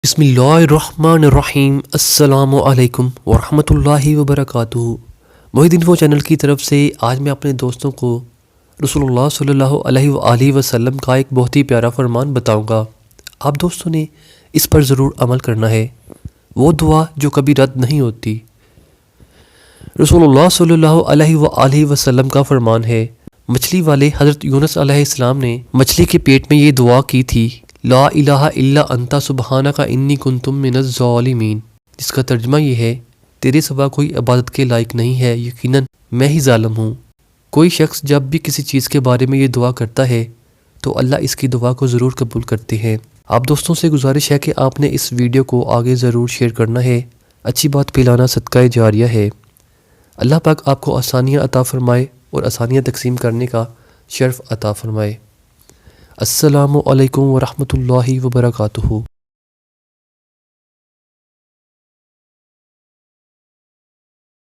بسم اللہ الرحمن الرحیم۔ السلام علیکم ورحمۃ اللہ وبرکاتہ۔ محی الدین چینل کی طرف سے آج میں اپنے دوستوں کو رسول اللہ صلی اللہ علیہ وآلہ وسلم کا ایک بہت ہی پیارا فرمان بتاؤں گا۔ آپ دوستوں نے اس پر ضرور عمل کرنا ہے، وہ دعا جو کبھی رد نہیں ہوتی۔ رسول اللہ صلی اللہ علیہ وآلہ وسلم کا فرمان ہے، مچھلی والے حضرت یونس علیہ السلام نے مچھلی کے پیٹ میں یہ دعا کی تھی، لا الہ الا انت سبحانک انی کنت من الظالمین، جس کا ترجمہ یہ ہے، تیرے سوا کوئی عبادت کے لائق نہیں ہے، یقیناً میں ہی ظالم ہوں۔ کوئی شخص جب بھی کسی چیز کے بارے میں یہ دعا کرتا ہے تو اللہ اس کی دعا کو ضرور قبول کرتے ہیں۔ آپ دوستوں سے گزارش ہے کہ آپ نے اس ویڈیو کو آگے ضرور شیئر کرنا ہے، اچھی بات پھیلانا صدقہ جاریہ ہے۔ اللہ پاک آپ کو آسانیاں عطا فرمائے اور آسانیاں تقسیم کرنے کا شرف عطا فرمائے۔ السلام علیکم ورحمۃ اللہ وبرکاتہ۔